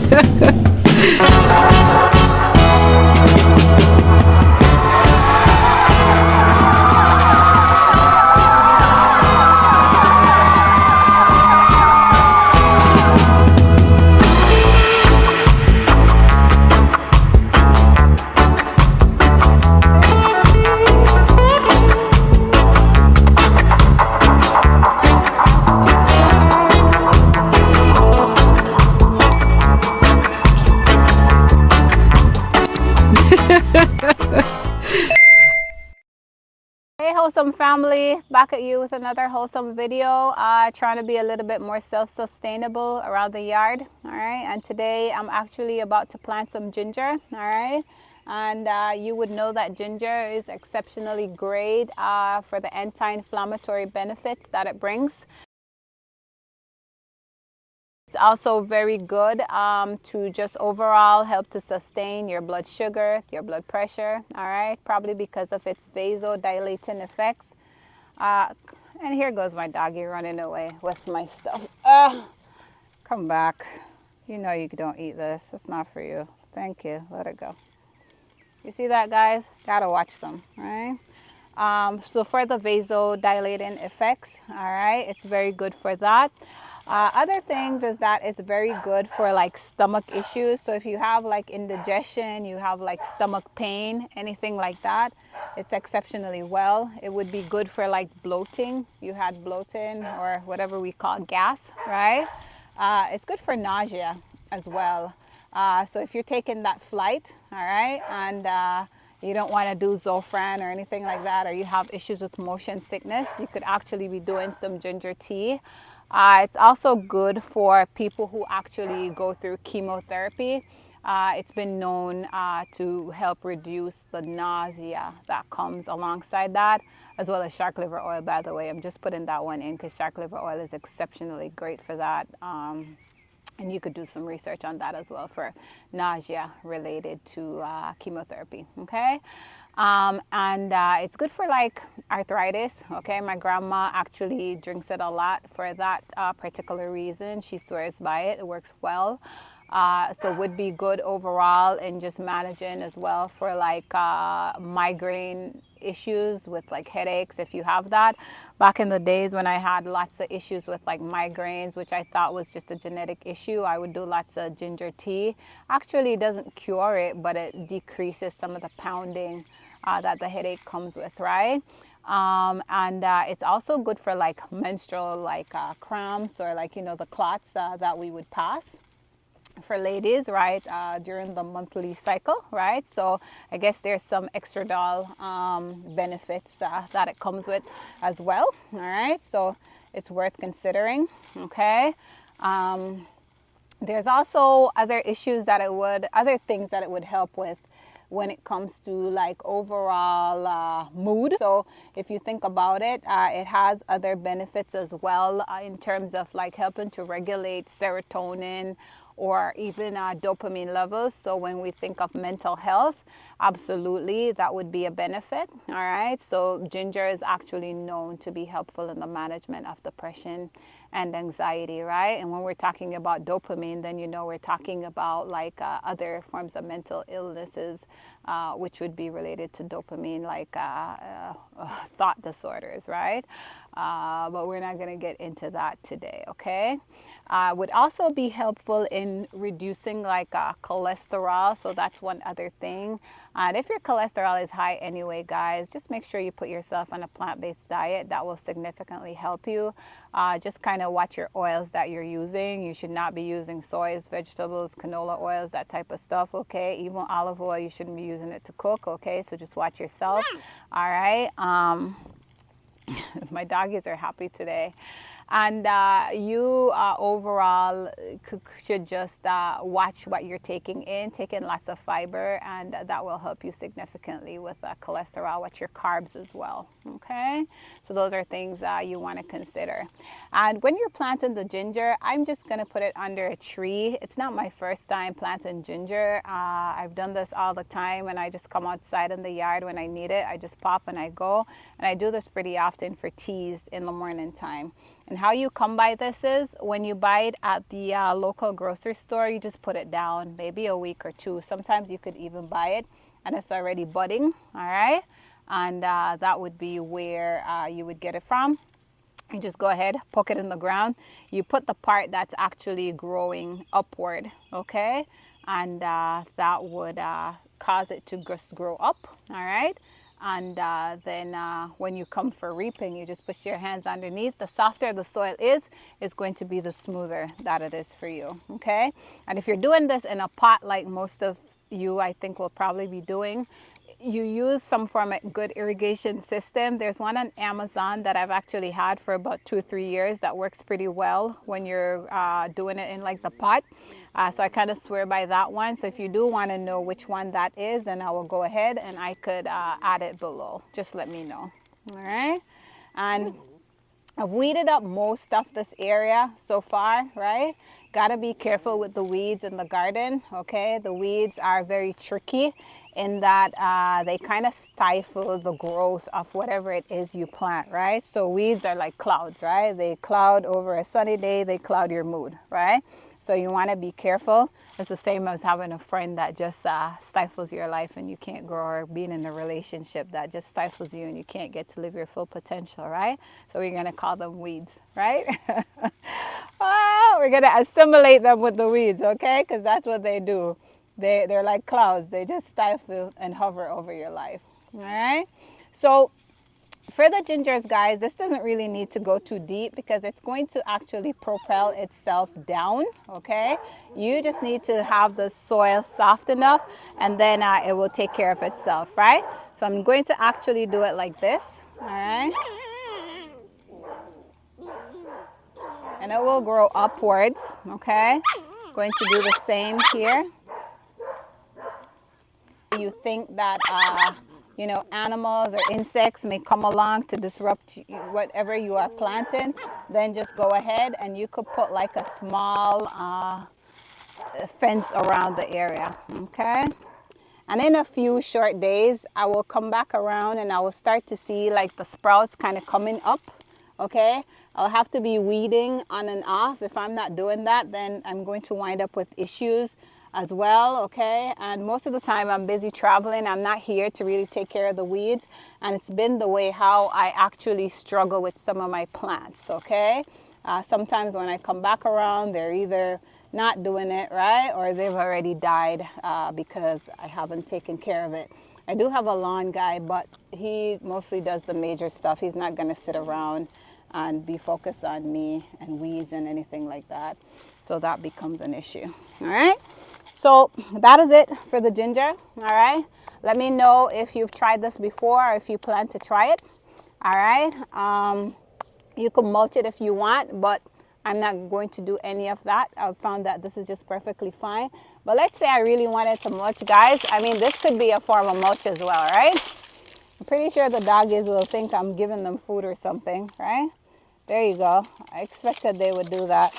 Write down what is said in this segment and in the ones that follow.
Hey wholesome family, back at you with another wholesome video, trying to be a little bit more self-sustainable around the yard. All right, and today I'm actually about to plant some ginger. All right, and you would know that ginger is exceptionally great for the anti-inflammatory benefits that it brings. It's also very good to just overall help to sustain your blood sugar, your blood pressure, all right? Probably because of its vasodilating effects. Uh, and here goes my doggy running away with my stuff. Come back. You know you don't eat this. It's not for you. Thank you. Let it go. You see that, guys? Gotta watch them, right? So for the vasodilating effects, all right, it's very good for that. Other things is that it's very good for like stomach issues. So if you have like indigestion, you have like stomach pain, anything like that, it's exceptionally well. It would be good for like bloating. You had bloating or whatever we call gas, right? It's good for nausea as well. So if you're taking that flight, all right, and you don't want to do Zofran or anything like that, or you have issues with motion sickness, you could actually be doing some ginger tea. It's also good for people who actually go through chemotherapy. It's been known to help reduce the nausea that comes alongside that, as well as shark liver oil, by the way. I'm just putting that one in because shark liver oil is exceptionally great for that. And you could do some research on that as well for nausea related to chemotherapy, okay? And it's good for like arthritis, okay? My grandma actually drinks it a lot for that particular reason. She swears by it. It works well. So would be good overall in just managing as well for like migraine issues with like headaches if you have that. Back in the days when I had lots of issues with like migraines, which I thought was just a genetic issue, I would do lots of ginger tea. Actually it doesn't cure it, but it decreases some of the pounding that the headache comes with, right? And it's also good for like menstrual like cramps or like, you know, the clots that we would pass for ladies, right, during the monthly cycle, right? So I guess there's some extradol benefits that it comes with as well, all right? So it's worth considering, okay? There's also other issues that other things that it would help with when it comes to like overall mood. So if you think about it, it has other benefits as well in terms of like helping to regulate serotonin or even dopamine levels. So when we think of mental health, absolutely that would be a benefit, all right? So ginger is actually known to be helpful in the management of depression and anxiety, right? And when we're talking about dopamine, then you know we're talking about like other forms of mental illnesses, which would be related to dopamine, like thought disorders, right? But we're not going to get into that today, okay? Would also be helpful in reducing like cholesterol. So that's one other thing. And if your cholesterol is high anyway, guys, just make sure you put yourself on a plant-based diet. That will significantly help you. Just kind of watch your oils that you're using. You should not be using soys, vegetables, canola oils, that type of stuff, okay? Even olive oil, you shouldn't be using it to cook, okay? So just watch yourself, all right? My doggies are happy today. And you overall should just watch what you're taking in, lots of fiber, and that will help you significantly with cholesterol, with your carbs as well, okay? So those are things you want to consider. And when you're planting the ginger, I'm just going to put it under a tree. It's not my first time planting ginger. I've done this all the time, and I just come outside in the yard when I need it. I just pop and I go, and I do this pretty often for teas in the morning time. And how you come by this is when you buy it at the local grocery store, you just put it down maybe a week or two. Sometimes you could even buy it and it's already budding, all right? And that would be where you would get it from. You just go ahead, poke it in the ground. You put the part that's actually growing upward, okay? And that would cause it to just grow up, all right? And then when you come for reaping, you just push your hands underneath. The softer the soil is going to be the smoother that it is for you, okay? And if you're doing this in a pot like most of you, I think, will probably be doing, you use some form of good irrigation system. There's one on Amazon that I've actually had for about 2 or 3 years that works pretty well when you're doing it in like the pot. So I kind of swear by that one. So if you do want to know which one that is, then I will go ahead and I could add it below. Just let me know. All right. And I've weeded up most of this area so far, right? Gotta be careful with the weeds in the garden, okay? The weeds are very tricky in that they kind of stifle the growth of whatever it is you plant, right? So weeds are like clouds, right? They cloud over a sunny day, they cloud your mood, right? So you want to be careful. It's the same as having a friend that just stifles your life and you can't grow, or being in a relationship that just stifles you and you can't get to live your full potential, right? So we're going to call them weeds, right? Oh, we're going to assimilate them with the weeds, okay? Because that's what they do. They're like clouds. They just stifle and hover over your life, all right? So for the gingers, guys, this doesn't really need to go too deep because it's going to actually propel itself down, okay? You just need to have the soil soft enough and then it will take care of itself, right? So I'm going to actually do it like this, all right? And it will grow upwards, okay? Going to do the same here. You think that you know, animals or insects may come along to disrupt whatever you are planting, then just go ahead and you could put like a small fence around the area, okay? And in a few short days, I will come back around and I will start to see like the sprouts kind of coming up, okay? I'll have to be weeding on and off. If I'm not doing that, then I'm going to wind up with issues as well, okay? And most of the time I'm busy traveling. I'm not here to really take care of the weeds, and it's been the way how I actually struggle with some of my plants, okay? Sometimes when I come back around, they're either not doing it right or they've already died because I haven't taken care of it. I do have a lawn guy, but he mostly does the major stuff. He's not going to sit around and be focused on me and weeds and anything like that. So that becomes an issue. All right. So that is it for the ginger. All right. Let me know if you've tried this before or if you plan to try it. All right. You can mulch it if you want, but I'm not going to do any of that. I've found that this is just perfectly fine. But let's say I really wanted to mulch, guys. I mean, this could be a form of mulch as well, right? I'm pretty sure the doggies will think I'm giving them food or something, right? There you go. I expected they would do that.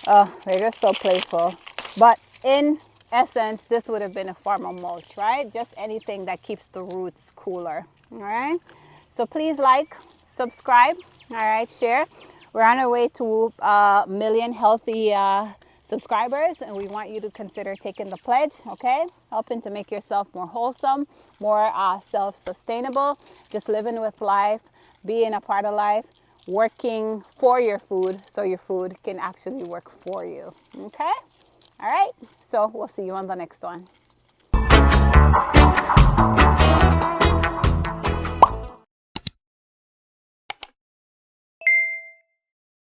Oh, they're just so playful. But in essence, this would have been a form of mulch, right? Just anything that keeps the roots cooler, all right? So please like, subscribe, all right, share. We're on our way to a million healthy subscribers, and we want you to consider taking the pledge, okay? Helping to make yourself more wholesome, more self-sustainable, just living with life, being a part of life, working for your food so your food can actually work for you, okay? All right, so we'll see you on the next one.